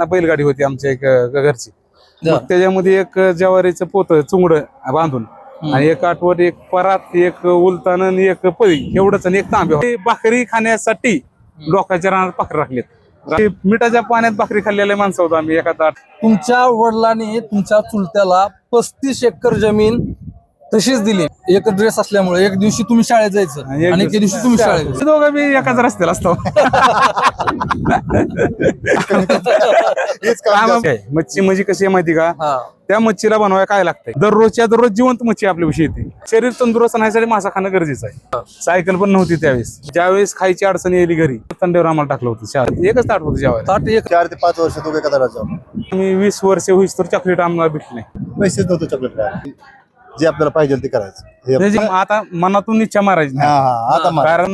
बैलगाडी होती आमच्या एक घरची. मग त्याच्यामध्ये एक ज्वारीचं पोत चुंगड बांधून आणि एक आठवड, एक परात, एक उलतान आणि एक पळी एवढंच आणि एक तांबे. भाकरी खाण्यासाठी लोकांच्या रानात भाकरी राखलीत. मिठाच्या पाण्यात भाकरी खाल्लेल्या माणसं होतो आम्ही एखादा. तुमच्या वडिलांनी तुमच्या चुलत्याला 35 एकर जमीन तशीच दिली. एक ड्रेस असल्यामुळे एक दिवशी तुम्ही शाळेत जायचं आणि एके दिवशी तुम्ही शाळेत दोघं बी एकाच रस्त्याला असतो. मच्छी म्हणजे कशी आहे माहिती का? त्या मच्छीला बनवायला काय लागतंय? दररोजच्या दररोज जिवंत मच्छी आपल्याविषयी येते. शरीर तंदुरुस्त राहण्यासाठी मासा खाणं गरजेचं आहे. सायकल पण नव्हती त्यावेळेस. ज्यावेळेस खायची अडचण येईल घरी थंडीवर आम्हाला टाकलं होतं शाळेत. एकच ताट होतं जेवायला. 4 ते 5 वर्ष तो एका दराचा. मी 20 वर्ष होईस तर चॉकलेट आम्हाला भेटले नाही. पैसेच नव्हतं चॉकलेट. जे आपल्याला पाहिजे ते करायचं. आता मनातून इच्छा मारायची नाही. कारण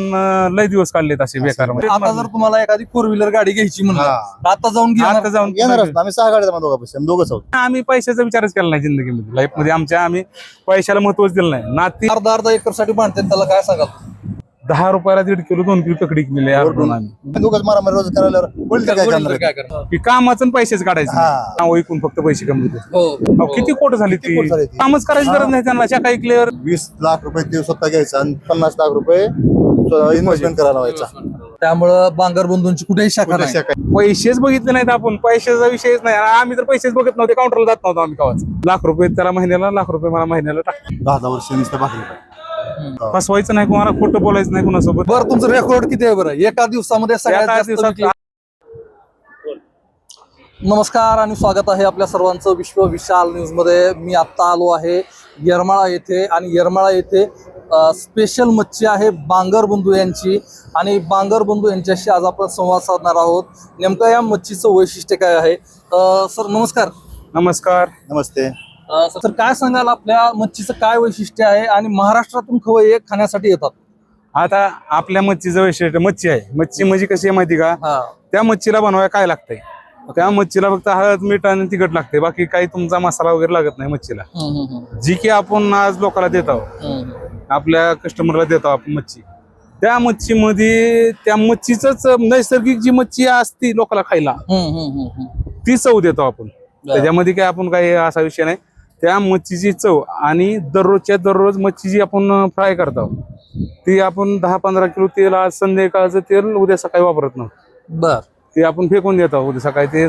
लय दिवस काढलेत असे बेकार. आता जर तुम्हाला एखादी 4 व्हीलर गाडी घ्यायची म्हणून आता जाऊन येणारच ना. आम्ही 6 गाड्या दोघांपाशी, आम्ही दोघंच आहोत. आम्ही पैशाचा विचारच केला नाही जिंदगीमध्ये, लाईफ मध्ये आमच्या. आम्ही पैशाला महत्वच दिलं नाही. नाती अर्धा एकर साठी बांधतात, त्याला काय सांगाल? 10 रुपयाला 1.5 किलो 2 किलो ककडी केलेली आम्ही. दोघंच मारामारी रोज करायला काय करणार? कामाचं पैसेच काढायचे ऐकून फक्त पैसे कमवते. किती कोट झाली ती. कामच करायची गरज नाही त्यांना. शाखा क्लिअर 20 लाख रुपये ते स्वतः घ्यायचा आणि 50 लाख रुपये इन्व्हेस्टमेंट करायला व्हायचा. त्यामुळं बांगर बंधूंची कुठेही शाखा नाही. पैसेच बघितले नाहीत आपण. पैशाचा विषयच नाही. आम्ही तर पैसेच बघत नव्हते. काउंटरला जात नव्हतो आम्ही कवाच. लाख रुपये त्याला महिन्याला, लाख रुपये मला महिन्याला टाकतो. 10 वर्ष नुसतं भाकरी. फसवायचं नाही, कोणाला खोटं बोलायचं नाही कोणासोबत. बरं, तुमचं रेकॉर्ड किती आहे बरं एका दिवसामध्ये? नमस्कार आणि स्वागत आहे आपल्या सर्वांचं विश्व विशाल न्यूज मध्ये. मी आत्ता आलो आहे येरमाळा येथे आणि येरमाळा येथे स्पेशल मच्छी आहे बांगर बंधू यांची. आणि बांगर बंधू यांच्याशी आज आपण संवाद साधणार आहोत. नेमकं या मच्छीचं वैशिष्ट्य काय आहे? सर नमस्कार. नमस्कार. नमस्ते सर, काय सांगाल आपल्या मच्छीचं काय वैशिष्ट्य आहे? आणि महाराष्ट्रातून खवय्ये खाण्यासाठी येतात. आता आपल्या मच्छीचं वैशिष्ट्य मच्छी आहे. मच्छी म्हणजे कशी आहे माहिती का? त्या मच्छीला बनवायला काय लागतंय? त्या मच्छीला फक्त हळद, मीठ आणि तिखट लागते. बाकी काही तुमचा मसाला वगैरे लागत नाही मच्छीला. जी की आपण आज लोकांना देत आहोत, आपल्या कस्टमरला देतो आपण मच्छी. त्या मच्छीमध्ये त्या मच्छीच नैसर्गिक जी मच्छी असती लोकांना खायला ती चव देतो आपण. त्याच्यामध्ये काय आपण काही असा विषय नाही. त्या मच्छीची चव आणि दररोजच्या दररोज मच्छी जी आपण फ्राय करतो ती आपण 10-15 किलो तेल आज संध्याकाळचं तेल उद्या सकाळी वापरत नव्हतं. बर, ते आपण फेकून देतो उद्या सकाळी. ते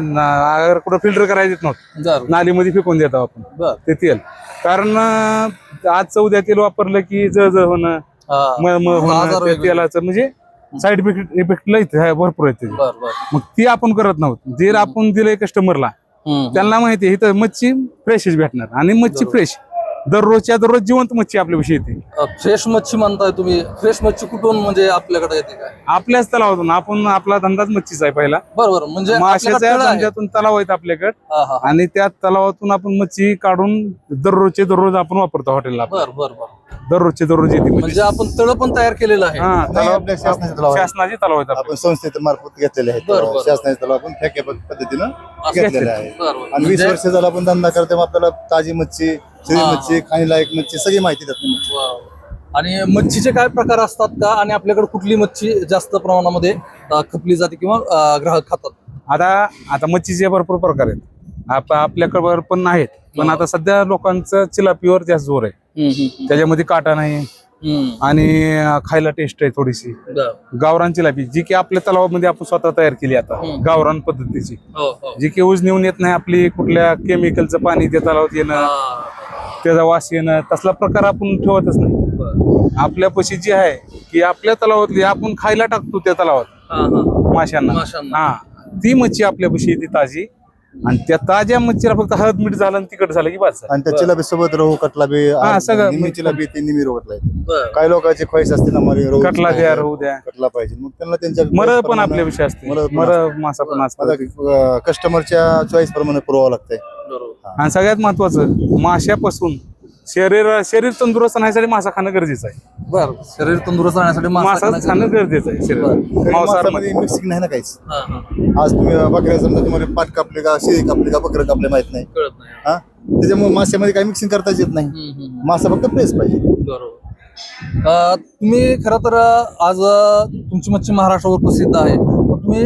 कुठं फिल्टर करायला देत नव्हतं, नालीमध्ये फेकून देतो आपण ते तेल. कारण आजचं उद्या तेल वापरलं की जळ होणं, तेलाचं म्हणजे साईड इफेक्ट लय भरपूर आहेत. मग ती आपण करत नव्हतं. जे आपण दिलंय कस्टमरला त्यांना माहिती आहे इथं मच्छी फ्रेशच भेटणार. आणि मच्छी फ्रेश दररोजच्या दररोज जिवंत मच्छी आपल्याविषयी येते. फ्रेश मच्छी म्हणताय तुम्ही? फ्रेश मच्छी कुठून म्हणजे आपल्याकडे येते काय? आपल्याच तलावातून. आपण आपला धंदाच मच्छीचा आहे पहिला. बरोबर, म्हणजे माशाच्या धंद्यातून तलाव आहेत आपल्याकडे आणि त्या तलावातून आपण मच्छी काढून दररोजचे दररोज आपण वापरतो हॉटेलला. दररोजचे दररोज येते. म्हणजे आपण तळ पण तयार केलेलं आहे. शासनाचे तलाव आहेत आपण संस्थेच्या मार्फत घेतलेले आहेत. शासनाचे तलाव आपण फेक्या पद्धतीनं घेतलेले आहे. आणि 20 वर्ष झाला आपण धंदा करतो. आपल्याला ताजी मच्छी, शिळी मच्छी, खाण्यालायक मच्छी सगळी माहिती देतात. आणि मच्छीचे काय प्रकार असतात का? आणि आपल्याकडे कुठली मच्छी जास्त प्रमाणामध्ये खपली जाते किंवा ग्राहक खातात? आता मच्छीचे भरपूर प्रकार आहेत. आपल्याकडे पण आहेत. पण आता सध्या लोकांचं चिलापीवर जास्त जोर आहे. त्याच्यामध्ये काटा नाही आणि खायला टेस्ट आहे थोडीशी. गावरान चिलापी जी की आपल्या तलावामध्ये आपण स्वतः तयार केली आता गावरान पद्धतीची, जी की उज नेऊन येत नाही. आपली कुठल्या केमिकलचं पाणी त्या तलावात येणं, त्याचा वास येणं, तसला प्रकार आपण ठेवतच नाही. आपल्यापाशी जी आहे की आपल्या तलावातली आपण खायला टाकतो त्या तलावात माशांना, ती मच्छी आपल्यापाशी येते ताजी. आणि त्या ताज्या मच्छीला फक्त हळद मीठ झालं आणि तिखट झालं की बस. आणि त्या चिलाबी सोबत रोहू, कटला बी, निमी चिलाबी, ते निमी रोहू कटला. काही लोकांची ख्वाहिश असते ना, कटला द्या, रोहू द्या, कटला पाहिजे. मग त्यांना त्यांच्या मर पण आपल्याविषयी असते. मर मासा पण असतो. कस्टमरच्या चॉईस प्रमाणे पुरवावं लागतंय. आणि सगळ्यात महत्वाचं माशापासून शरीर तंदुरुस्त राहण्यासाठी मासा खाणं गरजेचं आहे. बरं, शरीर तंदुरुस्त राहण्यासाठी मासा खाणं गरजेचं आहे. मांसामध्ये मिक्सिंग नाही ना काहीच. आज तुम्ही बकऱ्या समजा तुम्हाला पाट कापले का, शेळी कापली का, बकरं कापले माहित नाही. त्याच्यामुळे माशामध्ये काही मिक्सिंग करताच येत नाही. मासा फक्त फ्रेश पाहिजे. तुम्ही खरं तर आज तुमची मच्छी महाराष्ट्रावर प्रसिद्ध आहे. तुम्ही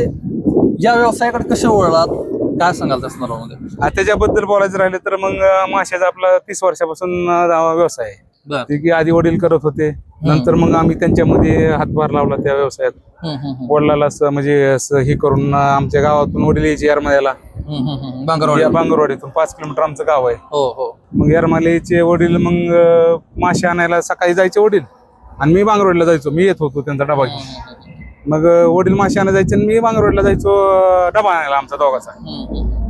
या व्यवसायाकडे कसे वळलात? काय सांगाल त्या संदर्भामध्ये? त्याच्याबद्दल बोलायचं राहिलं तर मग माशाचा आपला 30 वर्षापासून व्यवसाय आहे. बर. ते की आधी वडील करत होते, नंतर मग आम्ही त्यांच्यामध्ये हातभार लावला त्या व्यवसायात. वडिलाला असं म्हणजे असं हे करून आमच्या गावातून वडील यायचे येरमाळ्याला, बांगरवाडीतून 5 किलोमीटर आमचं गाव आहे. हो हो. मग येरमाळ्याचे वडील मग मासे आणायला सकाळी जायचे वडील, आणि मी बांगरवाडीला जायचो. मी येत होतो त्यांचा डबा घेऊन. मग वडील मासे आणायला जायचे आणि मी बांगरवाडीला जायचो डबा आणायला आमचा दोघाचा.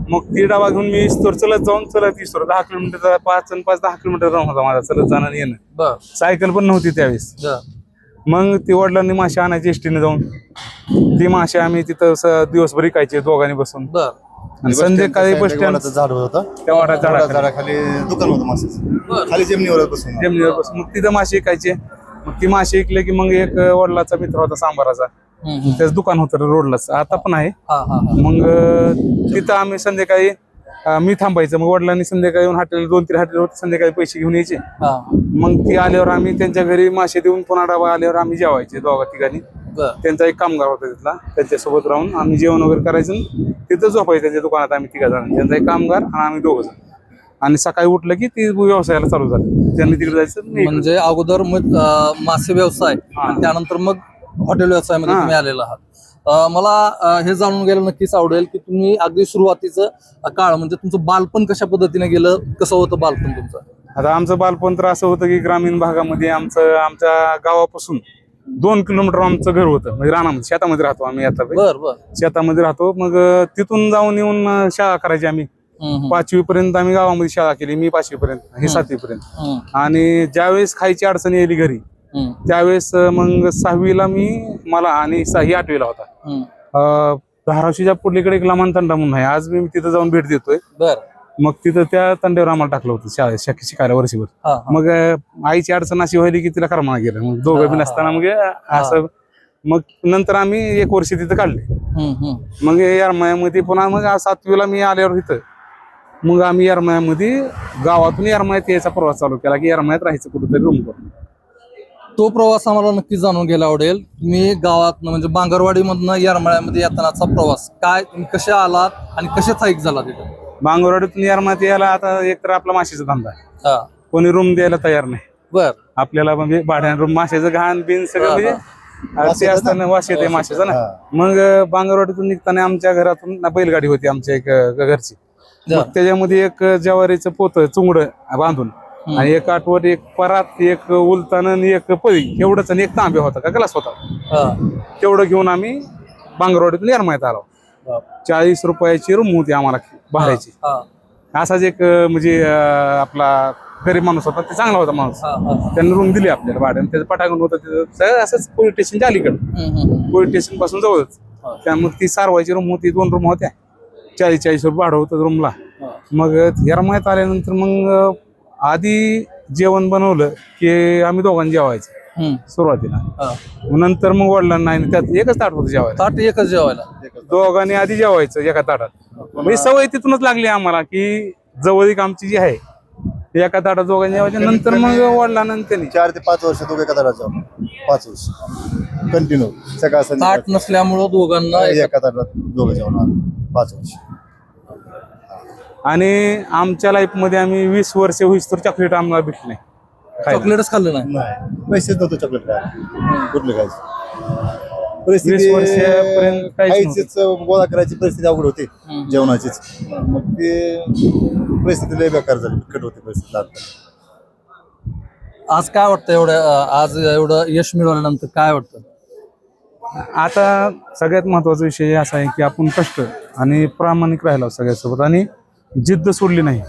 मग ती डबा घेऊन मी इस्तोर चलत इस्तोर 10 किलोमीटर 5-10 किलोमीटर राहून होता माझा चलत जाणं येणं. सायकल पण नव्हती त्यावेळेस. मग ती वडिलांनी मासे आणायची एसटीने जाऊन, ती मासे आम्ही तिथं दिवसभर विकायचे दोघांनी बसून. आणि संध्याकाळी बस स्टँड झाड होतं, त्या वाड्या झाडाखाली दुकान होतं माशाचं, खाली जमिनीवर बसून मग तिथं मासे विकायचे. मग ती मासे विकले की मग एक वडिलाचा मित्र होता सांबाराचा, त्याच दुकान होतं रोडलाच, आता पण आहे. मग तिथं आम्ही संध्याकाळी मी थांबायचं. मग वडिलांनी संध्याकाळी येऊन हॉटेल 2-3 हॉटेल होते, संध्याकाळी पैसे घेऊन यायचे. मग ती आल्यावर आम्ही त्यांच्या घरी मासे देऊन पुन्हा डबा आल्यावर आम्ही जेवायचे दोघा ठिकाणी. त्यांचा एक कामगार होता तिथला, त्यांच्यासोबत राहून आम्ही जेवण वगैरे करायचं. तिथं झोपायचं त्यांच्या दुकानात आम्ही 3 जण, त्यांचा एक कामगार आणि आम्ही 2 जण. आणि सकाळी उठलं की ती व्यवसायाला चालू झालं, त्यांनी तिकडे जायचं. म्हणजे अगोदर मासे व्यवसाय आणि त्यानंतर मग हॉटेल व्यवसायामध्ये तुम्ही आलेला आहात. मला हे जाणून घ्यायला नक्कीच आवडेल की तुम्ही अगदी सुरुवातीचं काळ म्हणजे तुमचं बालपण कशा पद्धतीने गेलं, कसं होतं बालपण तुमचं? आता आमचं बालपण तर असं होतं की ग्रामीण भागामध्ये आमच्या गावापासून 2 किलोमीटर आमचं घर होतं. म्हणजे रानामध्ये शेतामध्ये राहतो आम्ही. आता शेतामध्ये राहतो. मग तिथून जाऊन येऊन शाळा करायची आम्ही. 5वी पर्यंत आम्ही गावामध्ये शाळा केली. मी 5वी पर्यंत, हे 7वी पर्यंत. आणि ज्यावेळेस खायची अडचण यायली घरी, त्यावेळेस मग 6वीला मला आणि 6ही 8वीला होता. धाराशीच्या पुढलीकडे एक लमान तंडा म्हणून आहे, आज मी तिथं जाऊन भेट देतोय. मग तिथं त्या तंड्यावर आम्हाला टाकलं होतं शाळेत शिकायला वर्षभर. मग आईची अडचण अशी व्हायली की तिला कर्मा गेलं. मग दोघं बी नसताना मग असं मग नंतर आम्ही 1 वर्ष तिथं काढले. मग येरमाळ्यामध्ये पुन्हा मग 7वीला मी आल्यावर इथं मग आम्ही येरमाळ्यामध्ये गावातून येरमाळ्यात यायचा प्रवास चालू केला की येरमाळ्यात राहायचं कुठेतरी रूम करून. तो प्रवास आम्हाला नक्की जाणून घ्यायला आवडेल. मी गावात म्हणजे बांगरवाडीमधनं येरमाळ्यामध्ये येतानाचा प्रवास काय, तुम्ही कसे आलात आणि कसे स्थायिक झाला तिथे? बांगरवाडीतून येरमाळ्यात यायला आता एकतर आपला माशाचा धंदा आहे, कोणी रूम द्यायला तयार नाही. आपल्याला म्हणजे भाड्याने रूम, माशाचं घाण बिन सगळं म्हणजे ते असताना वास येते माशाचा ना. मग बांगरवाडीतून निघताना आमच्या घरातून बैलगाडी होती आमच्या एक घरची. मग त्याच्यामध्ये एक ज्वारीचं पोतं चुंगड बांधून आणि एक आठवट, एक परात, एक उलतान आणि एक पळी एवढंच, आणि एक तांब्या होता का ग्लास होता, तेवढं घेऊन आम्ही बांगरवाडीतून येरमाळ्यात आलो. 40 रुपयाची रूम होती आम्हाला भाड्याची. असाच एक म्हणजे आपला गरीब माणूस होता, ते चांगला होता माणूस, त्यांनी रूम दिली आपल्याला भाड्याने. त्याचं पटांगण होतं तिथं, असंच पोलीस स्टेशनच्या अलीकडं, पोलीस स्टेशन पासून जवळच. त्यामुळे ती सारवायची रूम होती, 2 रूम होत्या, 40-40 रुपये भाडं होतं रूमला. मग येरमाळ्यात आल्यानंतर मग आधी जेवण बनवलं की आम्ही दोघांनी जेवायचं सुरुवातीला. नंतर मग वडिलांना नाही, त्यात एकच ताट होतं जेवायला. ताट एकच जेवायला, दोघांनी आधी जेवायचं एका ताटात. म्हणजे सवय तिथूनच लागली आम्हाला की जवळीक आमची जी आहे एका ताटात दोघांनी जेवायचं. नंतर मग वडिलांना त्यांनी 4 ते 5 वर्ष दोघे एका ताटात जेवण, 5 वर्ष कंटिन्यू सकाळ संध्याकाळ. ताट नसल्यामुळं दोघांना एका ताटात दोघं जेवण 5 वर्ष. आणि आमच्या लाईफ मध्ये आम्ही 20 वर्ष होईस तर चॉकलेट आम्हाला भेटली नाही. चॉकलेटच खाल्लं नाही. पैसेच नव्हतं चॉकलेट काय कुठलं काय. 20 वर्षापर्यंत खायचीच गोळा करायची परिस्थिती अवघड होती जेवणाचीच. मग ते परिस्थिती लय बेकार झाली, बिकट होती परिस्थिती. आज काय वाटतं, आज एवढं यश मिळवल्यानंतर काय वाटतं? आता सगळ्यात महत्वाचा विषय असा आहे की आपण कष्ट आणि प्रामाणिक राहिलो सगळ्यासोबत, आणि जिद्द सोडली नाही,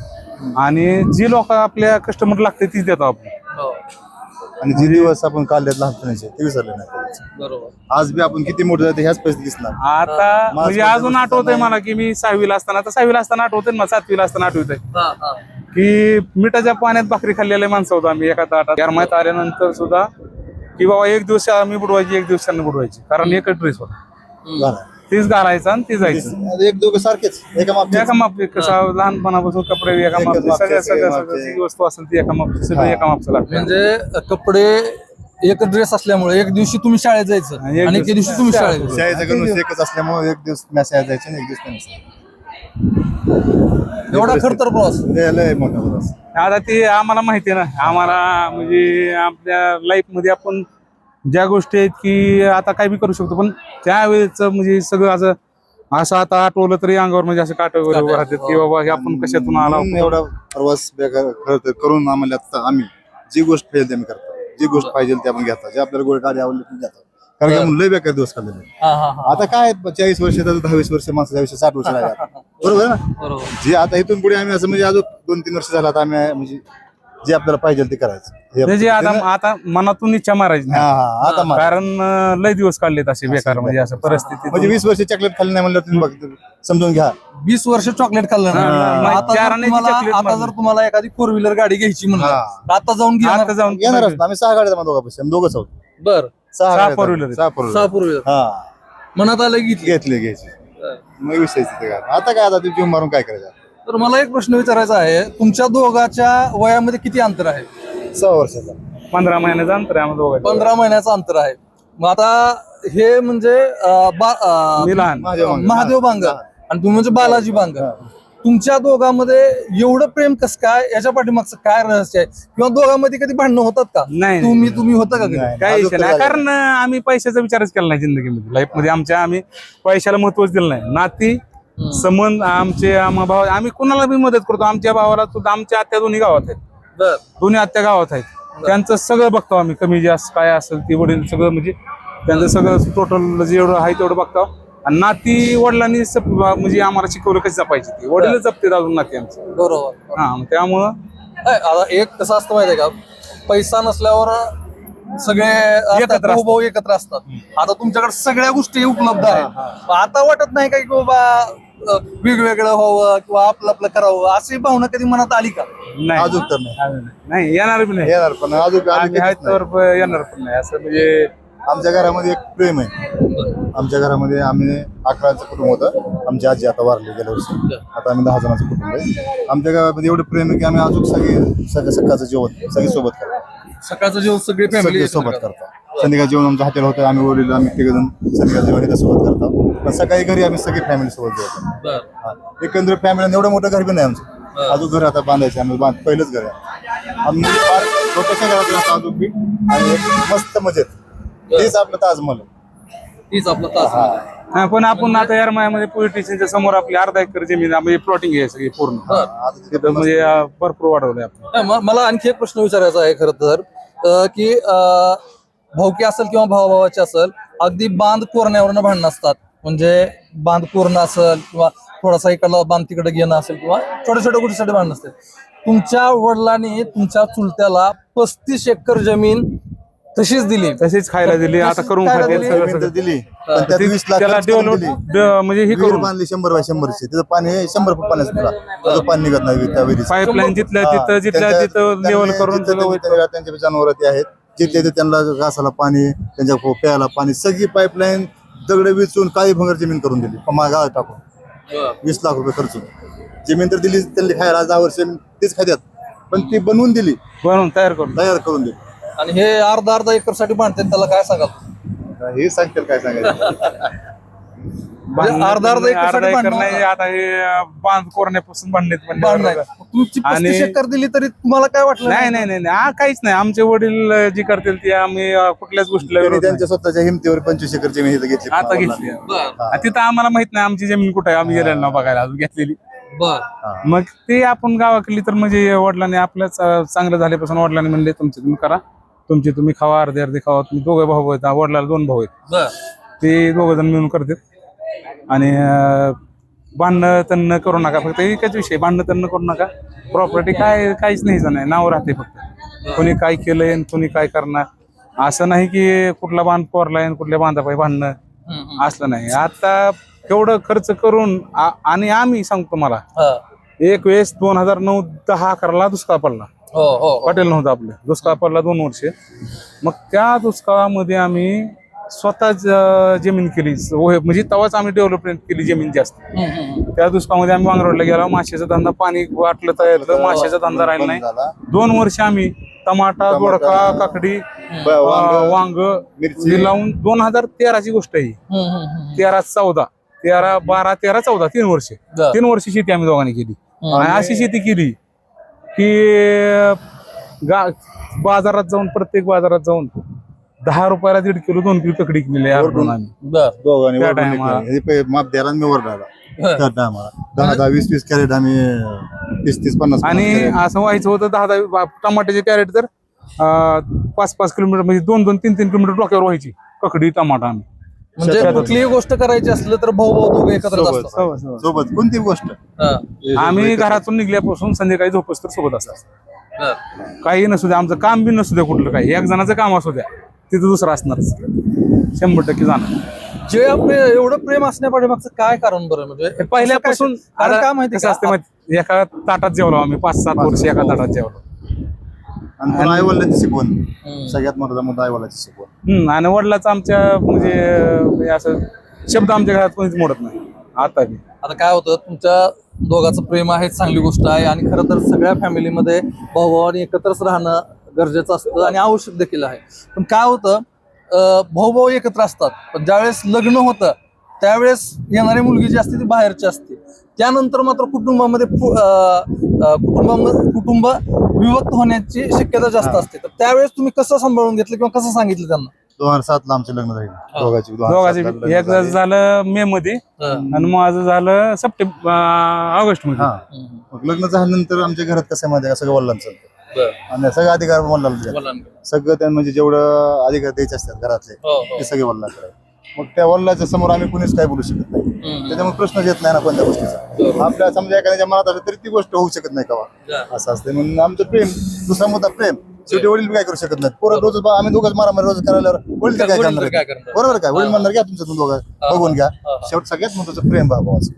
आणि जी लोक आपल्या कस्टमर लागते तीच देतो आपण. आणि जे दिवस आपण काढलेत लहानपणाचे ते विसरले नाही. बरोबर. आज बी आपण किती मोठे जाते ह्याच परिस्थिती दिसणार. आता म्हणजे अजून आठवतंय मला की मी 6वीला असताना, आता 6वीला असताना आठवतंय मला, 7वीला असताना आठवतंय की मिठाच्या पाण्यात भाकरी खाल्लेल्या माणसं होतो आम्ही एका ताटात. येरमाळ्यात आल्यानंतर सुद्धा की बाबा एक दिवस मी बुडवायची, एक दिवस त्यांना बुडवायची, कारण एकच ड्रेस होता, तीच घालायचा आणि ती जायचं. एक दोघं सारखेच एका माप कसं लहानपणापासून कपडे एका माप, सगळ्या वस्तू असेल ती एका माप, सगळं एका मापचं लागतं. म्हणजे कपडे एक ड्रेस असल्यामुळे एक दिवशी तुम्ही शाळेत जायचं आणि एक दिवशी तुम्ही शाळेत शाळेचं गणूस एकच असल्यामुळे एक दिवस शाळेत जायचं आणि एक दिवस एवढा खडतर प्रवास. लय मोठा प्रवास. आता ते आम्हाला माहिती आहे ना, आम्हाला म्हणजे आपल्या लाईफ मध्ये आपण ज्या गोष्टी आहेत की आता काय बी करू शकतो, पण त्यावेळेच म्हणजे सगळं असं आता आठवलं तरी अंगावर म्हणजे असं काटे वगैरे उभं राहतात की बाबा हे आपण कशातून आला. म्हणून एवढा प्रवास बेकार खरं तर करून आम्हाला आता आम्ही जी गोष्ट पाहिजे ते आम्ही करतो, जी गोष्ट पाहिजे ते आपण घेतो, जे आपल्याला गोड गाडी आवडली ती घेतो. कारण की आपण लय बेकार दिवस काढलेले. हा हा हा. आता काय 40 वर्ष 10-20 वर्ष माणसाच्या आयुष्य 60 वर्ष राहिले आता. बरोबर आहे ना. बरोबर. जे आता इथून पुढे आम्ही असं म्हणजे अजून 2-3 वर्ष झालं आता आम्ही म्हणजे जे आपल्याला पाहिजे ते करायचं. हे त्याची आता मनातून इच्छा मारायची हा नाही. हा आता मारा. कारण लय दिवस काढलेत असे बेकार म्हणजे असं परिस्थिती. म्हणजे 20 वर्ष चॉकलेट खाल्ली नाही म्हणलं तुम्ही बघ समजून घ्या. 20 वर्ष चॉकलेट खाल्लं ना. हा. आता चार जर आण्याची तुम्हाला chocolate आता मारली. जर तुम्हाला एखादी 4 व्हीलर गाडी घ्यायची म्हणलं हा. तर आता जाऊन घेणार. आता जाऊन येणारच ना. आम्ही 6 गाड्या आम्ही दोघांपाशी आम्ही दोघंच आहोत. बर. 6 गाड्या four wheeler आहेत. 6 four 6 wheeler. 4 व्हीलर हा मनात आलं घेतली. घ्यायची मग विषय तिथे काय आता काय आता ते जीव मारून काय करायचं. तर मला एक प्रश्न विचारायचा आहे, तुमच्या दोघाच्या वयामध्ये किती अंतर आहे? 6 वर्षाचा 15 महिन्याचं अंतर आहे आम्हाला दोघांचं. 15 महिन्याचं अंतर आहे. मग आता हे म्हणजे मी लहान. महादेव बांगर आणि तुम्ही म्हणजे बालाजी बांगर. तुमच्या दोघांमध्ये एवढं प्रेम कसं काय, याच्या पाठीमागचं काय रहस्य आहे? किंवा दोघांमध्ये कधी भांडणं होतात का? नाही तुम्ही होता का कधी? नाही. काही अजून नाही, तर कारण आम्ही पैशाचा विचारच केला नाही जिंदगीमध्ये. लाईफ मध्ये आम्ही पैशाला महत्वच दिलं नाही. नाती संबंध आमचे भाव आम्ही कुणाला बी मदत करतो. आमच्या भावाला सुद्धा आमच्या आत्या दोन्ही गावात आहेत. बर. दोन्ही आत्या गावात आहेत. त्यांचं सगळं बघतो आम्ही, कमी जास्त काय असेल ते वडील सगळं म्हणजे त्यांचं सगळं टोटल जेवढं आहे तेवढं बघतो. आणि नाती वडिलांनी म्हणजे आम्हाला शिकवलं कसं जपायची, ती वडीलच जपते अजून नाती आमची. बरोबर. हा त्यामुळं आता एक कसं असतं माहितीये का, पैसा नसल्यावर सगळे एकत्र असतात. भाऊ एकत्र असतात. आता तुमच्याकडे सगळ्या गोष्टी उपलब्ध आहेत. आता वाटत नाही का की बाबा वेगवेगळं व्हावं किंवा आपलं करावं, अशी भावना कधी मनात आली का? नाही अजून तर नाही नाही येणार बी नाही. येणार पण अजून आम्ही आम्ही आहेत कधीच नाही. तर येणार पण नाही असं म्हणजे. आमच्या घरामध्ये एक प्रेम आहे. आमच्या घरामध्ये आम्ही 11चं कुटुंब होतं. आमची आजी आता वारली गेल्या वर्षी. आता आम्ही 10 जणांचं कुटुंब आहे. आमच्या गावामध्ये एवढं प्रेम आहे की आम्ही अजून सगळे सकाळचं जेवण सगळे सोबत करतो. सकाळचं जेवण सगळी फॅमिली सगळे सोबत करतो. संध्याकाळ जेवण आमचं हॉटेल होतं. आम्ही वडील आम्ही 3 जण संध्याकाळ जेवण इथं सोबत करतो. पण सकाळी घरी आम्ही सगळी फॅमिली सोबत जेवतो. एकंदर फॅमिली एवढं मोठं घर बी नाही आमचं. अजून घर आता बांधायचं आम्ही पहिलंच घर आहे. आम्ही फार छोट्याशा घरात राहतो अजून बी. आणि एक मस्त मजेत तेच आपलं ताजमहल आहे. तीच आपलं तास. हा, पण आपण आता येरमाळ्यामध्ये पोलीस स्टेशनच्या समोर आपली अर्धा एकर जमीन म्हणजे प्लॉटिंग आहे सगळी पूर्ण. आता तिथे तिथं म्हणजे भरपूर वाढवलंय आपण. मला आणखी एक प्रश्न विचारायचा आहे खरं तर, की भाऊकी असेल किंवा भावाभावाची असेल, अगदी बांध कोरण्यावरनं भांडणं असतात. म्हणजे बांध कोरणं असेल किंवा थोडासा इकडला बांध तिकडे घेणं असेल किंवा छोट्या छोट्या गोष्टीसाठी भांडणं असते. तुमच्या वडिलांनी तुमच्या चुलत्याला 35 एकर जमीन तशीच दिली, तशीच खायला दिली. आता करून खायला खाते दिली. सगळं जमीन तर सगळं. दिली पण त्यात 20 लाख त्याला खर्च करून दिली. डेव्हलप म्हणजे हे विहीर करून बांधली 100 बाय 100 ची. तिथं पाणी 100 फूट पाण्याचं तुला त्याचं पाणी निघत नाही त्या विहिरीचं. पाईपलाईन जिथल्या तिथं लेवल करून त्यांचे जनावर ते आहेत जिथे ते त्यांना घासाला पाणी त्यांच्या प्यायला पाणी सगळी पाईपलाईन दगड विचून काही भंगर जमीन करून दिली गावात टाकून 20 लाख रुपये खर्चून. जमीन तर दिली त्यांनी खायला 10 वर्ष तीच खात्यात पण ती बनवून दिली, बनवून तयार करून दिली. आणि हे अर्धा एकर साठी भांडतात, त्याला काय सांगाल? हे सांगतील काय सांगायचं. अर्धा अर्धा एकर भांडणं. नाही. आता हे बांध कोरण्यापासून भांडणेत भांडणं. तुमची 35 एकर दिली तरी तुम्हाला काय वाटलं? नाही काहीच नाही. आमचे वडील जी करतील ती आम्ही कुठल्याच गोष्टीला त्यांनी विरोध नाही. त्यांच्या स्वतःच्या हिमतीवर 25 एकर जमीन इथं घेतली. आता घेतली. बरं. तिथं आम्हाला माहित नाही आमची जमीन कुठे आहे. आम्ही गेलेलो ना बघायला अजून घेतलेली. बर. मग ते आपण गावाकडली तर म्हणजे वडिलांनी आपल्याच चांगलं झाल्यापासून वडिलांनी म्हणले तुमचे तुम्ही करा, तुमची तुम्ही खावा, अर्धे अर्धे खावा. तुम्ही दोघे भाऊ आहेत, वडिलाला 2 भाऊ आहेत. बर. ते 2 जण मिळून करतात. आणि भांडणं तन्न करू नका. फक्त एकच विषय, भांडणं तन्न करू नका. प्रॉपर्टी काहीच नाही नाही नाव राहते. फक्त कोणी काय केलंय आणि कोणी काय करणार असं नाही की कुठला बांध कोरलाय आणि कुठल्या बांधापायी भांडणं असलं नाही. आता एवढं खर्च करून आणि आम्ही सांगतो मला एक वेळेस 2009-10-11 दुष्काळ पडला. हॉटेल नव्हतं आपलं. दुष्काळ पडला 2 वर्ष. मग त्या दुष्काळामध्ये आम्ही स्वतःच जमीन केली. म्हणजे तेव्हाच आम्ही डेव्हलपमेंट केली जमीन जास्त. त्या दुष्काळामध्ये आम्ही वांगरोडला गेला. माशाचा धंदा पाणी वाटलं तयार, माशाचा धंदा राहिला नाही. 2 वर्ष आम्ही टमाटा, दोडका, काकडी, वांग मिरची लावून 2013ची गोष्ट आहे. 13-14 13, 12, 13, 14 3 वर्ष बर. 3 वर्ष शेती आम्ही दोघांनी केली. आणि अशी शेती केली की बाजारात जाऊन, प्रत्येक बाजारात जाऊन 10 रुपयाला 1.5 किलो 2 किलो ककडी केलेली आहे वरडून. आम्ही. बर दोघांनी त्या वरडून टायमाला. निघाले. हे माप द्यायला मी वरडायला बर. त्या टायमाला 10, 20 कॅरेट आम्ही 30, 50 आणि असं व्हायचं होतं 10 टमाट्याचे कॅरेट तर 5 किलोमीटर म्हणजे 2-2, 3-3 किलोमीटर डोक्यावर व्हायची ककडी टमाटा आम्ही. म्हणजे शेतात कुठलीही गोष्ट करायची असलं तर भाऊ दोघे एकत्र असतात. सोबत कोणती गोष्ट हा. आम्ही घरातून निघल्यापासून संध्याकाळी झोपस तर सोबत असतात. बर. काही नसू द्या, आमचं काम बी नसू द्या, कुठलं काही एक जणाचं काम असू द्या, तिथं दुसरं असणारच 100% जाणार. जे आपले एवढं प्रेम असण्यापाठीमागचं काय कारण बरं म्हणजे हे पहिल्यापासून कारण आता काय माहिती कसं का? असते माहिती, एका ताटात जेवलो आम्ही 5-7 वर्ष एका ताटात जेवलो. आणि आई वडिलांची शिकवण हम्म. सगळ्यात महत्वाचा मुद्दा आई वडिलांची शिकवण. आणि वडिलाचं आमच्या म्हणजे असं शब्द आमच्या घरात कोणीच मोडत नाही आता बी. आता काय होतं, तुमच्या दोघांचं प्रेम आहे, चांगली गोष्ट आहे. आणि खरं तर सगळ्या फॅमिलीमध्ये भाऊ एकत्रच राहणं गरजेचं असतं आणि आवश्यक देखील आहे. पण काय होतं, भाऊ एकत्र असतात, पण ज्यावेळेस लग्न होतं त्यावेळेस येणारी मुलगी जी असते ती बाहेरची असते. त्यानंतर मात्र कुटुंब विभक्त होण्याची शक्यता जास्त असते. तर त्यावेळेस तुम्ही कसं सांभाळून घेतलं किंवा कसं सांगितलं त्यांना? 2007 ला आमचे लग्न झाले दोघांची. दोघांचे एक झालं मे मध्ये आणि माझं झालं ऑगस्ट मध्ये. हा. मग लग्न झाल्यानंतर आमच्या घरात कसं आहे माहिती आहे का, सगळं वडिलांचं आणि सगळे अधिकार वडिलांना, सगळं त्यांना म्हणजे जेवढं अधिकार द्यायचे असतात घरातले ते सगळे वडिलांकडे. मग त्या वडिलांच्या समोर आम्ही कुणीच काय बोलू शकत नाही. त्याच्यामुळे प्रश्नच येत नाही ना कोणत्या गोष्टीचा. आपल्या समजा एखाद्याच्या मनात आलं तरी ती गोष्ट होऊ शकत नाही कवा. असं असते म्हणून आमचं प्रेम. दुसरा मुद्दा प्रेम. शेवटी वडील बी काय करू शकत नाही. पोरं रोज आम्ही दोघंच मारामारी रोज करायला वडील तर काय करणार आहेत? बरोबर काय? वडील म्हणणार घ्या तुमचं दोघं बघून घ्या. शेवट सगळ्यात महत्वाचं प्रेम भावाचं.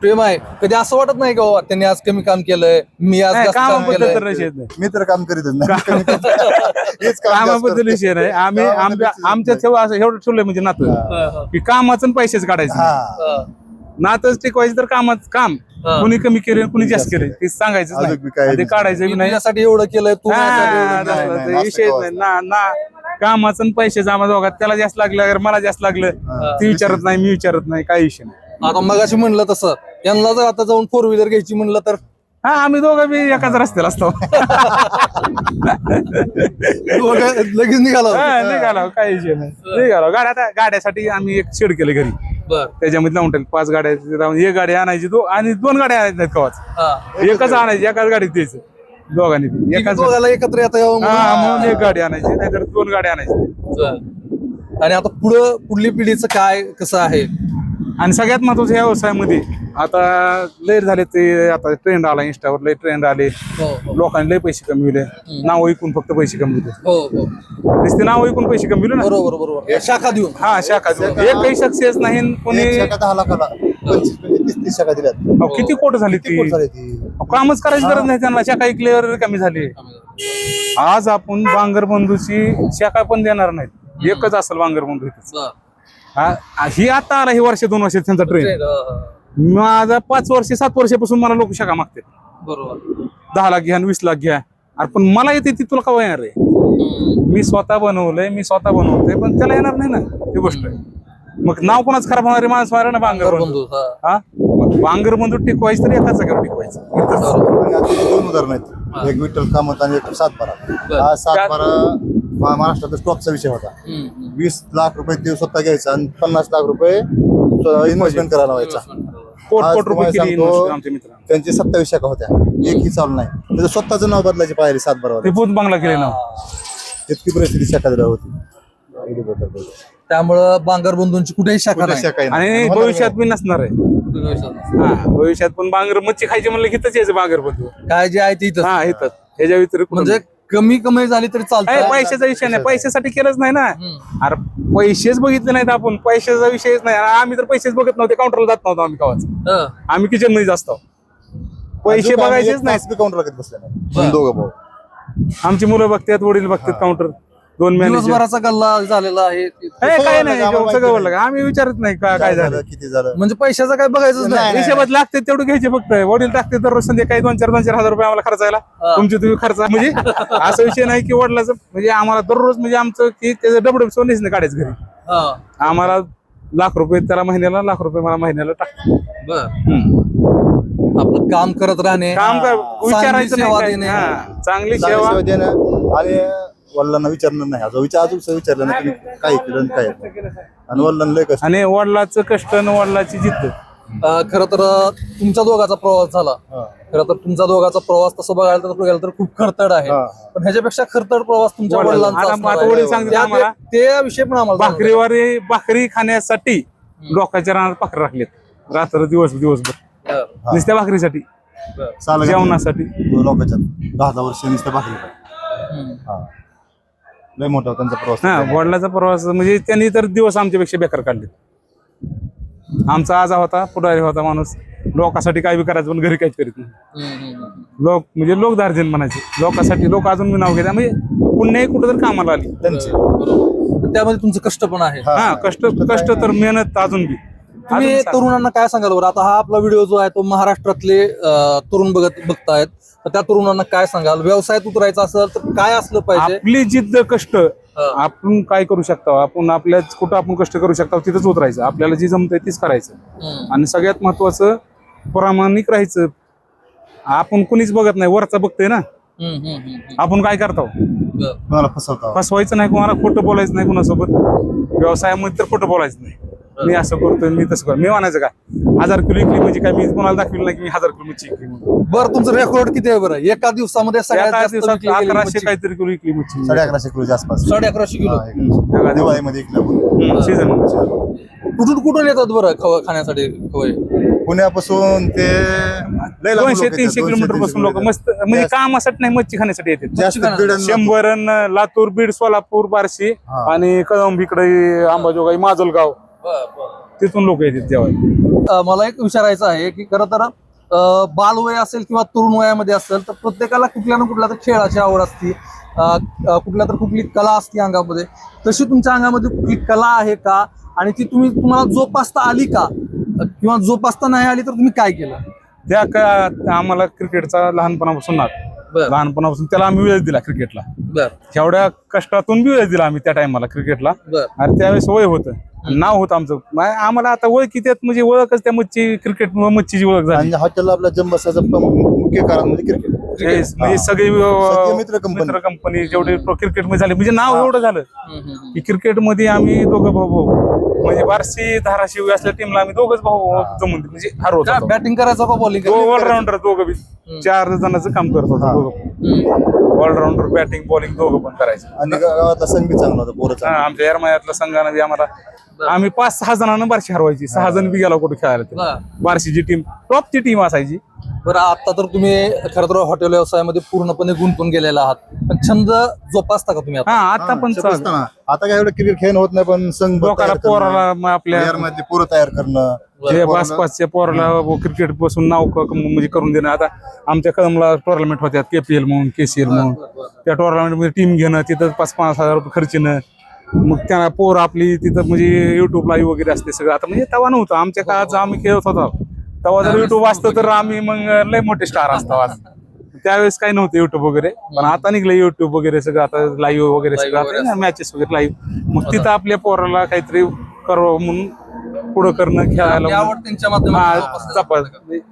प्रेम आहे. कधी असं वाटत नाही का बाबा त्यांनी आज कमी काम केलंय, मी आज जास्त काम कामाबद्दल केलंय? तर विषय नाही. मी तर काम करीतच नाही. हेच काम जास्त कामाबद्दल करतो. विषय नाही. आम्ही आमच्या असं एवढं ठेवलंय म्हणजे नातं की कामाचं आणि पैसेच काढायचं नाही. हा. नातच टिकवायचं तर कामाचं काम कुणी कमी केलं कुणी जास्त केलं ते सांगायचं अजून बी काय नाही, ते काढायचं बी मी नाही. तुझ्यासाठी एवढं केलंय, तू माझ्यासाठी एवढं हा, केलंय. नाही, ते विषय नाही ना कामाचं आणि पैशाचं आम्हाला दोघात त्याला जास्त लागलं अगर मला जास्त लागलं ती विचारत नाही, मी विचारत नाही, काही विषय नाही. आता मगाशी म्हणलं तसं यांना जर आता जाऊन 4 व्हीलर घ्यायची म्हणलं तर हा आम्ही दोघं बी एकाच रस्त्याला असतो. लगेच निघाला. निघालो, काही विषय नाही. निघालो गाड्यासाठी आम्ही एक शेड केलं घरी, बर. त्याच्यामध्ये लावून टाकलं 5 गाड्या लावून. एक गाडी आणायची आणि 2 गाड्या आणायच्या नाहीत कवाच, एकच आणायची, एकाच गाडीत द्यायचं दोघांनी बी. एकाच दोघाला एकत्र येता यावं म्हणून एक गाडी आणायची, नाहीतर 2 गाड्या आणायची. म्हणून. आणि आता पुढली पिढीचं काय कसं आहे? आणि सगळ्यात महत्वाचं या व्यवसायामध्ये आता लय झाले, ते आता ट्रेंड आला, इंस्टावर लय ट्रेंड आले, लोकांनी लय पैसे कमविले. नाव ऐकून फक्त पैसे कमविले, हो हो नुसते नाव ऐकून पैसे कमविले ना. बरोबर बरोबर. शाखा देऊन. हा शाखा एक काही सक्सेस नाही. कोणी एक शाखा 10 लाखाला 25-30 शाखा दिल्यात. किती कोट झाली किती ती, कोट झाली ती? कामच करायची गरज नाही त्यांना. शाखा ऐकल्यावर कमी झाली. आज आपण बांगर बंधूची शाखा पण देणार नाहीत, एकच असेल बांगर बंधू इथंच. ही आता आला, ही वर्ष 2 वर्ष त्यांचा ट्रेन. माझा 5 वर्ष 7 वर्षापासून मला लोक शाखा मागतात. बरोबर. 10 लाख घ्या आणि 20 लाख घ्या. अरे पण मला येते ती तुला कवा येणार आहे? मी स्वतः बनवलंय, मी स्वतः बनवतोय, पण त्याला येणार नाही ना ती गोष्ट. मग नाव कोणाच खराब होणारे माणूस मारा ना बांगर बंधू. हा मग बांगर बंधू टिकवायचं तर एकाच जागेवर टिकवायचं. आणि आता हे 2 उदाहरण आहेत, एक विठ्ठल कामत आणि एक सातबारा. हा सातबारा महाराष्ट्रात स्टॉकचा विषय होता. 20 लाख रुपये ते स्वतः घ्यायचा आणि 50 लाख रुपये इन्व्हेस्टमेंट करायला व्हायचा. कोट रुपये केली investment आमच्या मित्रांनी. त्यांची 27 शाखा होत्या, एकही चालू नाही. त्याचं स्वतःचं नाव बदलायची पाहिजे सातबारा. ते भूत बंगला केले ना. इतकी परिस्थिती शाखा दिल्या होती. त्यामुळं बांगर बंधूंची कुठेही शाखा नाही. शाखा आणि भविष्यात बी नसणार आहे. हा भविष्यात पण बांगर मच्छी खायची म्हणलं की इथंच यायचं बांगर बंधू. काय जे आहे ते इथं. हा इथंच. ह्याच्या व्यतिरिक्त म्हणजे कमी कमाई झाली तरी चालतं. पैशाचा विषय नाही, पैशासाठी केलंच नाही ना. अरे पैसेच बघितले नाहीत आपण, पैशाचा विषयच नाही. आम्ही तर पैसेच बघत नव्हते, काउंटरला जात नव्हतो आम्ही कवाच. आम्ही किचन मध्ये जास्त पैसे बघायचेच नाही. काउंटर लागत बसले दोघं भाऊ. आमची मुलं बघतात, वडील बघतात काउंटर. 2 मॅनेजर दिवसभराचा गल्ला झालेला आहे. काय नाही, सगळं बोललं का आम्ही विचारत नाही काय झालं किती झालं. म्हणजे पैशाचं काय बघायचं नाही. हिशोबात लागते तेवढं घ्यायचे फक्त. वडील टाकते तर रोज संध्याकाळी 2-4 हजार रुपये आम्हाला खर्चायला. तुमचे तुम्ही खर्च म्हणजे असा विषय नाही की वडिलाचं म्हणजे आम्हाला दररोज म्हणजे आमचं की त्याचं डबडब सोनीच नाही काढायचं घरी. आम्हाला लाख रुपये त्याला महिन्याला, लाख रुपये मला महिन्याला टाकतो. आपलं काम करत राहणे, काम काय विचारायचं सेवा नाही काय. देणे. हा, चांगली चांगली सेवा सेवा देणं आणि वडिलांना विचारणार नाही. अजून विचारलं नाही तुम्ही काय केलं आणि काय नाही. आणि वडिलांना लय कष्ट. आणि वडिलाचं कष्ट आणि वडिलाची जिद्द. खरं तर तुमच्या दोघाचा प्रवास झाला. खरं तर तुमचा दोघाचा प्रवास तसं बघायला तर खूप खडतड आहे. पण ह्याच्यापेक्षा खडतड प्रवास तुमच्या वडिलांचा आता असणार आता आहे. वडील सांगतात आम्हाला ते विषय पण आम्हाला भाकरी खाण्यासाठी लोकांच्या रानात भाकरी राखलेत रात्र दिवसभर नुसत्या भाकरीसाठी, चालत जेवणासाठी. लोकांच्या 10 वर्ष नुसतं भाकरी खाय. लय मोठा त्यांचा प्रवास. हा, वडिलाचा प्रवास म्हणजे त्यांनी तर दिवस आमच्यापेक्षा बेकार काढले. आमचा आजा होता, पुढारी होता माणूस, लोकांसाठी काय बी करायचं पण घरी काहीच करीत नाही. लोक म्हणजे लोकदार्जन म्हणायचे लोकांसाठी. लोक अजून मी नाव घेतात म्हणजे पुण्यही कुठं तर कामाला आली त्यांची. त्यामध्ये तुमचं कष्ट पण आहे. हा, कष्ट तर मेहनत अजून बी. तुम्ही तरुणांना काय सांगाल बरं? आता हा आपला व्हिडिओ जो आहे तो महाराष्ट्रातले तरुण बघतायत, तर त्या तरुणांना काय सांगाल? व्यवसायात उतरायचं असेल तर काय असलं पाहिजे? आपली जिद्द, कष्ट, आपण काय करू शकतो, आपण आपल्या कुठं आपण कष्ट करू शकतो तिथंच उतरायचं. आपल्याला जी जमतंय तीच करायचं. आणि सगळ्यात महत्वाचं प्रामाणिक राहायचं. आपण कुणीच बघत नाही, वरचा बघतोय ना. आपण काय करतो, कोणाला फसवायचं नाही, कोणाला खोटं बोलायचं नाही कोणासोबत. व्यवसायामध्ये तर खोटं बोलायचं नाही. मी असं करतोय, मी तसं करतो. मी म्हणायचं काय 1000 किलो इकली म्हणजे काय मी कोणाला दाखविलं नाही की मी 1000 किलो मच्छी इकली म्हणून. बरं, तुमचं रेकॉर्ड किती आहे बरं? एका दिवसामध्ये सगळ्यात एका जास्त दिवसात विकली गेलेली 1100 मच्छी? काहीतरी किलो इकली मच्छी. 1150 किलोच्या आसपास. 1150 किलो. दिवाळीमध्ये इकल्या. सीझन. कुठून येतात बरं खाण्यासाठी खवय? पुण्यापासून ते लय लांब लोकं 200-300 येतात. किलोमीटर पासून लोक मस्त म्हणजे कामासाठी नाही, मच्छी खाण्यासाठी येतात. जास्त बीड 100 लातूर, बीड, सोलापूर, बार्शी आणि कळंब इकडे अंबाजोगाई, माजलगाव तिथून लोक येतात जेवायला. मला एक विचारायचं आहे की खरं तर बालवय असेल किंवा तरुण वयामध्ये असेल तर प्रत्येकाला कुठल्या ना कुठल्या तर खेळाची आवड असते, कुठल्या तर कुठली कला असते अंगामध्ये. तशी तुमच्या अंगामध्ये कुठली कला आहे का? आणि ती तुम्हाला जोपासता आली का? किंवा जोपासता नाही आली तर तुम्ही काय केलं? आम्हाला क्रिकेटचा लहानपणापासून त्याला आम्ही वेळ दिला क्रिकेटला. एवढ्या कष्टातून बी वेळ दिला आम्ही त्या टायमाला क्रिकेटला. आणि त्यावेळेस वय होतं, नाव होतं आमचं. आम्हाला आता वय किती म्हणजे ओळखच त्या मच्छी, क्रिकेट मच्छीची ओळख झाली. हॉटेलला आपला जन्मस्थाचं मुख्य कारण म्हणजे क्रिकेट. म्हणजे सगळे मित्र कंपनी जेवढे क्रिकेट मध्ये झाले म्हणजे नाव एवढं झालं की क्रिकेट मध्ये आम्ही दोघं भाऊ म्हणजे बार्शी, धाराशिव असल्या टीमला आम्ही दोघच भाऊ जमून म्हणजे हरवतो. बॅटिंग करायचं का बॉलिंग? ऑलराऊंडर दोघं बी 4 जणांचं काम करत होतो. ऑलराऊंडर, बॅटिंग, बॉलिंग दोघं पण करायचं. आणि गावातला संघ बी चांगला होता पोरं. आमच्या एरमायातल्या संघानं बी आम्हाला आम्ही 5-6 जणांना बार्शी हरवायची. 6 जण बी गेला कुठे खेळायला. बार्शीची टीम टॉपची टीम असायची. बरं, आता तर तुम्ही खरं तर हॉटेल व्यवसायामध्ये पूर्णपणे गुंतून गेलेला आहात, पण छंद जोपासता का तुम्ही? हा, आता पण आता काय एवढं क्रिकेट खेळ होत नाही, पण संघ लोकांना पोराला आपल्या पोरं तयार करणं, जे आसपासच्या पोराला क्रिकेट पासून नाव म्हणजे करून देणं. आता आमच्या कदमला टुर्नामेंट होत्या, KPL म्हणून, KCL म्हणून. त्या टुर्नामेंट मध्ये टीम घेणं, तिथं 5-5 हजार रुपये खर्चणं. मग त्या पोर आपली तिथं म्हणजे युट्यूब लाईव्ह वगैरे असते सगळं. आता म्हणजे तवा नव्हतं आमच्या काळात, आम्ही खेळत होतो तेव्हा जर युट्यूब असतं तर आम्ही मग लय मोठे स्टार असतो. आज त्यावेळेस काही नव्हतं युट्यूब वगैरे, पण आता निघलं युट्यूब वगैरे सगळं. आता लाईव्ह वगैरे सगळं, मॅचेस वगैरे लाईव्ह. मग तिथं आपल्या पोराला काहीतरी करावं म्हणून पुढं करणं, खेळायला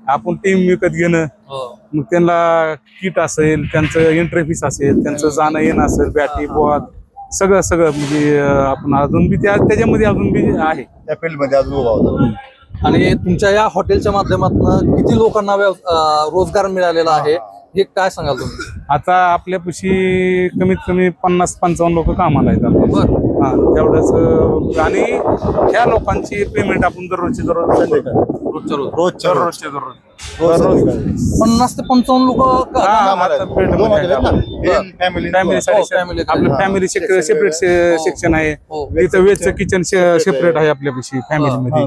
आपण टीम विकत घेणं. मग त्यांना किट असेल, त्यांचं एंट्री फीस असेल, त्यांचं जाणं येणं असेल, बॅटी बॉल सगळं म्हणजे आपण अजून बी त्याच्यामध्ये अजून बी आहे त्या फील्ड मध्ये अजून उभा होता. आणि तुमच्या या हॉटेलच्या माध्यमातून किती लोकांना रोजगार मिळालेला आहे हे काय सांगाल तुम्ही? आता आपल्यापाशी कमीत कमी 50-55 लोक कामाला आहेत. हा, तेवढंच. आणि ह्या लोकांची पेमेंट आपण दररोजचे दररोज 50 ते 55 लोक आपलं फॅमिली सेपरेट सेक्शन आहे. इथं व्हेजचं किचन सेपरेट आहे आपल्यापाशी फॅमिलीमध्ये.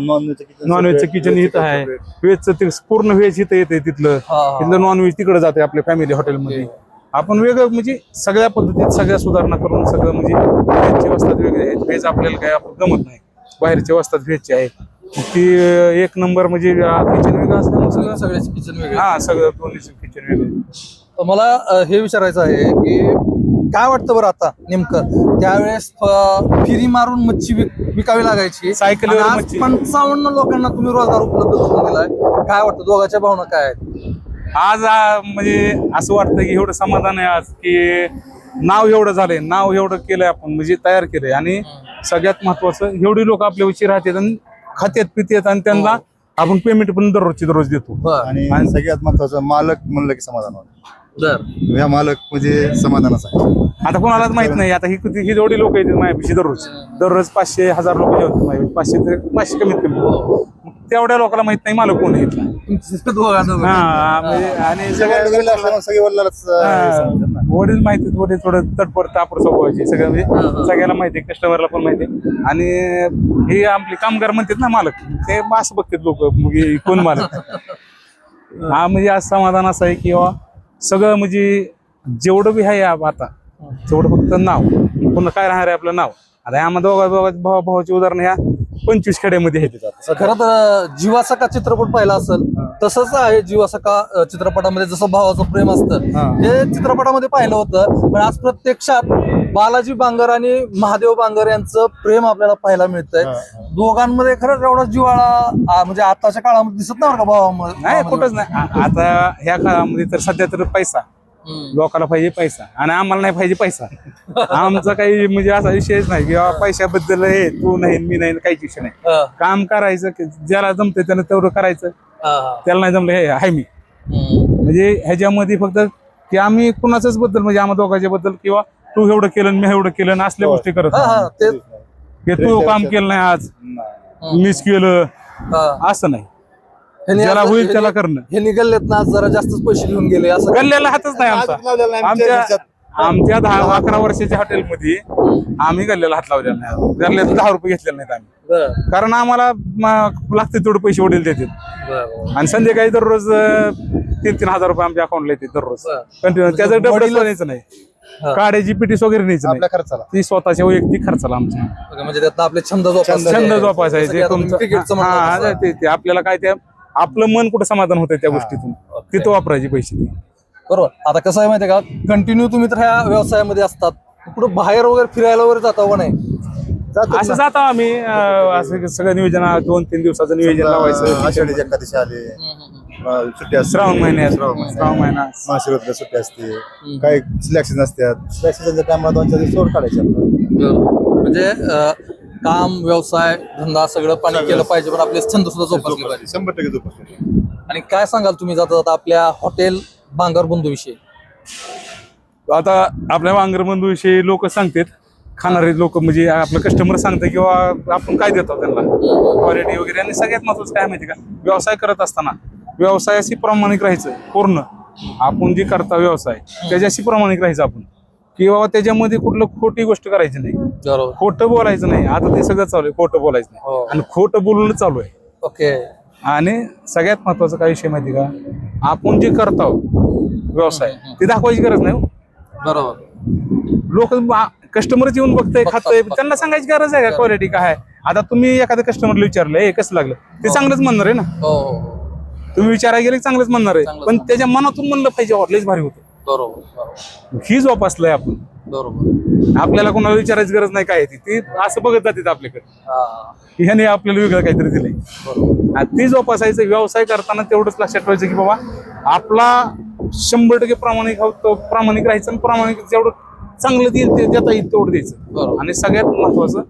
नॉनव्हेजचं किचन इथं आहे. व्हेजचं ते पूर्ण व्हेज इथं येते, तिथलं नॉनव्हेज तिकडे जाते आपल्या फॅमिली हॉटेलमध्ये. आपण वेगळं म्हणजे सगळ्या पद्धतीत सगळ्या सुधारणा करून सगळं म्हणजे व्हेजचे वस्तात वेगळे आहेत. व्हेज आपल्याला काय आपण जमत नाही, बाहेरच्या वस्तात व्हेजचे आहे. ती एक नंबर म्हणजे किचन वेगळं असल्यामुळे सगळ्याचे किचन वेगळे. हा, सगळं दोन्ही किचन वेगळे. मला हे विचारायचं आहे की काय वाटतं बरं आता नेमकं त्यावेळेस फिरी मारून मच्छी विकावी लागायची सायकलीवर आणि आज मच्छी. 55 लोकांना तुम्ही रोजगार उपलब्ध करून दिलाय. काय वाटतं दोघांच्या भावना काय आहेत? आज म्हणजे असं वाटतं की एवढं समाधान आहे आज की नाव एवढं झालंय, नाव एवढं केलंय आपण म्हणजे तयार केलंय. आणि सगळ्यात महत्वाचं एवढी लोक आपल्या उशी राहतात आणि खात्यात पितात आणि त्यांना आपण पेमेंट पण दररोज देतो. बरं. आणि सगळ्यात महत्वाचं मालक म्हणलं की समाधान होतं. बरं. या मालक म्हणजे समाधानाचा आहे. आता कोणालाच माहित नाही आता ही जेवढी लोक येतात माझ्यापाशी दररोज 500-1000 लोक जेवतात माझ्यापाशी. 500 कमीत कमी. मग तेवढ्या लोकांना माहित नाही मालक कोण आहे इथला. हा म्हणजे आणि सगळे वडिलांनाच समजतात ना. वडील माहिती, वडील थोडं तटपट तापड स्वभावाचे सगळं म्हणजे सगळ्याला माहिती आहे, कस्टमरला पण माहिती आहे. आणि हे आपले कामगार म्हणतात ना मालक, ते असं बघतात लोक कोण मालक. हा म्हणजे आज समाधान असं आहे किंवा सगळं म्हणजे जेवढं बी आहे आता तेवढं फक्त नाव, पुन्हा काय राहणार आहे आपलं नाव. आता आम्हा भावाची उदाहरण ह्या 25 खेड्यामध्ये आहेत. खरं तर जीवासका चित्रपट पाहिला असेल तसंच आहे. जीवासका चित्रपटामध्ये जसं भावाचं प्रेम असतं ते चित्रपटामध्ये पाहिलं होतं, पण आज प्रत्यक्षात बालाजी बांगर आणि महादेव बांगर यांचं प्रेम आपल्याला पाहायला मिळतंय. दोघांमध्ये खरंच एवढा जिव्हाळा म्हणजे आताच्या काळामध्ये दिसत नाही बरं का भावामध्ये? नाही कुठंच नाही. आता ह्या काळामध्ये तर सध्या तर पैसा लोकांना पाहिजे, पैसा. आणि आम्हाला नाही पाहिजे पैसा. आमचा काही म्हणजे असा विषयच नाही की पैशाबद्दल हे तू नाही मी नाही, काहीच विषय नाही. काम करायचं, ज्याला जमतंय त्यानं तेवढं करायचं, त्याला नाही जमलं हे आहे मी. म्हणजे ह्याच्यामध्ये फक्त की आम्ही कुणाच्याच बद्दल म्हणजे आम्हा दोघांच्या बद्दल किंवा तू एवढं केलं मी एवढं केलं ना असल्या गोष्टी करत नाही. की तू काम केलं नाही आज मीच केलं असं नाही. ज्याला होईल त्याला करणं. हे निघालेत ना जरा जास्तच पैसे घेऊन गेले असं गल्ल्याला हातच नाही आमचा. आमच्या 10-11 वर्षाच्या हॉटेलमध्ये आम्ही गल्ल्याला हात लावलेला नाही. गल्ल्यात 10 रुपये घेतलेले नाहीत आम्ही, कारण आम्हाला लागते तेवढे पैसे वडील देतात. आणि संध्याकाळी दररोज 3-3 हजार रुपये आमच्या अकाउंटला येते दररोज कंटिन्यू. त्याचं डबल न्यायचं नाही, काड्याची पिटीस वगैरे न्यायचं नाही, खर्चाला ती स्वतःच्या वैयक्तिक खर्चाला आमच्या. म्हणजे त्यात आपले छंद जोपासायचे आपल्याला काय ते आपलं मन कुठं समाधान होतं त्या गोष्टीतून तिथं वापरायचे पैसे. बरोबर. आता कसं आहे माहितीये का, कंटिन्यू तुम्ही तर ह्या व्यवसायामध्ये असतात, कुठं बाहेर वगैरे फिरायला वगैरे जाता का नाही? असं जातो आम्ही. असं सगळं नियोजन 2-3 दिवसाचं नियोजन लावायचं. आषाढी एकादशी आले, सुट्टी असते, श्रावण महिन्यात श्रावण महिना महाशिवरात्र सुट्टी असते, काही सिलेक्शन असतात. सिलेक्शनच्या टायमाला 2-4 दिवस सोड काढायचे आपल्याला. म्हणजे काम व्यवसाय धंदा सगळं पाणी केलं पाहिजे, पण आपले छंद सुद्धा जोपासले पाहिजे. 100% जोपासले. आणि काय सांगाल तुम्ही जाता जाता आपल्या हॉटेल बांगर बंधू विषयी? आता आपल्या बांगरबंधू विषयी लोक सांगतात, खाणारे लोक म्हणजे आपलं कस्टमर सांगतात किंवा आपण काय देतो त्यांना क्वालिटी वगैरे. आणि सगळ्यात महत्वाचं काय माहिती का, व्यवसाय करत असताना व्यवसायाशी प्रामाणिक राहायचं पूर्ण. आपण जे करता व्यवसाय त्याच्याशी प्रामाणिक राहायचं आपण, किंवा त्याच्यामध्ये कुठलं खोटी गोष्ट करायची नाही, खोटं बोलायचं नाही. आता ते सगळं चालू आहे, खोटं बोलायचं नाही आणि खोटं बोलणं चालू आहे. ओके. आणि सगळ्यात महत्वाचं काय विषय माहिती का, आपण जे करतो व्यवसाय ते दाखवायची गरज नाही. बरोबर. लोक कस्टमरच येऊन बघताय खातंय, त्यांना सांगायची गरज आहे का क्वालिटी काय आहे? आता तुम्ही एखाद्या कस्टमरला विचारलं हे कसं लागलं, ते चांगलंच म्हणणार आहे ना. तुम्ही विचारायला गेले चांगलंच म्हणणार आहे, पण त्याच्या मनातून म्हणलं पाहिजे लयच भारी होतं. बरोबर. ही जोपासलंय आपण. बरोबर. आपल्याला कोणाला विचारायची गरज नाही काय ती असं बघत जाते आपल्याकडे, ह्याने आपल्याला वेगळं काहीतरी दिलंय. ती जोपासायचं. व्यवसाय करताना तेवढंच लक्षात ठेवायचं की बाबा आपला 100% प्रामाणिक राहायचं आणि प्रामाणिक जेवढं चांगलं देईल ते देता येईल तेवढं द्यायचं. आणि सगळ्यात महत्वाचं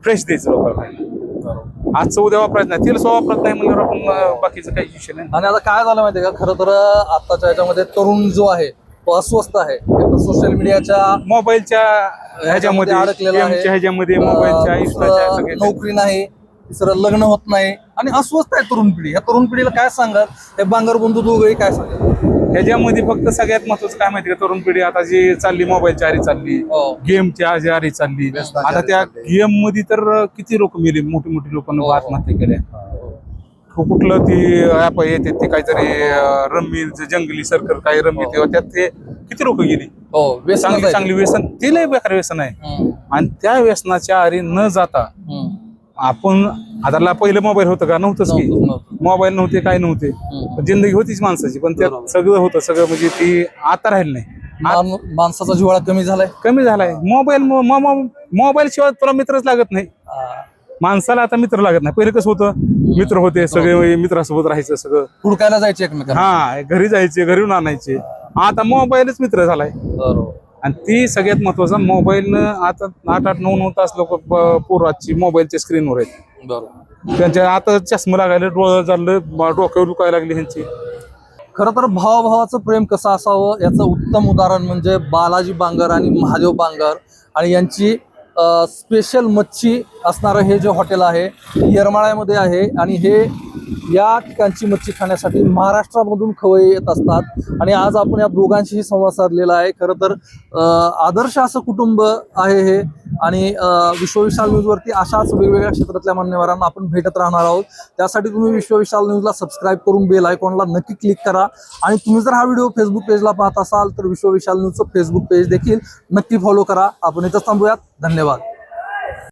फ्रेश द्यायचं लोकांना. आजचं उद्या वापरायचं नाही, तेल वापरत नाही म्हणजे आपण बाकीचं काही विषय नाही. आणि आता काय झालं माहितीये का, खरं तर आताच्या ह्याच्यामध्ये तरुण जो आहे तो अस्वस्थ आहे. सोशल मीडियाच्या मोबाईलच्या ह्याच्यामध्ये अडकलेला आहे, ह्याच्यामध्ये मोबाईलच्या इंस्टाच्या नोकरी नाही, तिसरं लग्न होत नाही आणि अस्वस्थ आहे तरुण पिढी. या तरुण पिढीला काय सांगाल? हे बांगर बंधू दोघंही काय सांगाल? ह्याच्यामध्ये फक्त सगळ्यात महत्वाचं काय माहिती का, तरुण पिढी आता जी चालली मोबाईलच्या आरी चालली, गेमच्या आरी चालली. आता त्या गेम मध्ये तर किती लोक मेले, मोठी मोठी लोकांना आत्महत्या केल्या. कुठलं ती ऍप येते ते काहीतरी रम्मी जंगली सर्कल काही रम्मी तेव्हा त्यात ते किती लोक गेली. चांगली व्यसन, ते लय बेकार व्यसन आहे. आणि त्या व्यसनाच्या आरी न जाता आपण आता पहिलं मोबाईल होतं का, नव्हतंच की. मोबाईल नव्हते, काय नव्हते, जिंदगी होतीच माणसाची, पण त्यात सगळं होतं सगळं म्हणजे ती आता राहिलं नाही. माणसाचा जिव्हाळा कमी झालाय. कमी झालाय. मोबाईल शिवाय तुला मित्रच लागत नाही. माणसाला आता मित्र लागत नाही. पहिले कसं होतं, मित्र होते सगळे, मित्रासोबत राहायचं सगळं, हुडकायला जायचे एकमेकांना. हा, घरी जायचे, घरून आणायचे. आता मोबाईलच मित्र झालाय. आणि ती सगळ्यात महत्वाचा, मोबाईलनं आता 8-8, 9-9 तास लोक पोराची मोबाईलच्या स्क्रीनवर आहेत. त्यांच्या आता चष्मा लागायला, डोळं झालं, डोक्यावर दुखायला लागली ह्यांची. खरं तर भावाभावाचं प्रेम कसं असावं याचं उत्तम उदाहरण म्हणजे बालाजी बांगर आणि महादेव बांगर आणि यांची स्पेशल मच्छी असणारं हे जे हॉटेल आहे येरमाळ्यामध्ये आहे. आणि हे या ठिकाणची मच्छी खाण्यासाठी महाराष्ट्रामधून खवय्ये येत असतात. आणि आज आपण या दोघांशीही संवाद साधलेला आहे. खरं तर आदर्श असं कुटुंब आहे हे. आणि विश्वविशाल न्यूजवरती अशाच वेगवेगळ्या क्षेत्रातल्या मान्यवरांना आपण भेटत राहणार आहोत. त्यासाठी तुम्ही विश्वविशाल न्यूजला सबस्क्राईब करून बेल आयकॉनला नक्की क्लिक करा. आणि तुम्ही जर हा व्हिडिओ फेसबुक पेजला पाहत असाल तर विश्वविशाल न्यूजचं फेसबुक पेज देखील नक्की फॉलो करा. आपण इथंच थांबूयात. धन्यवाद.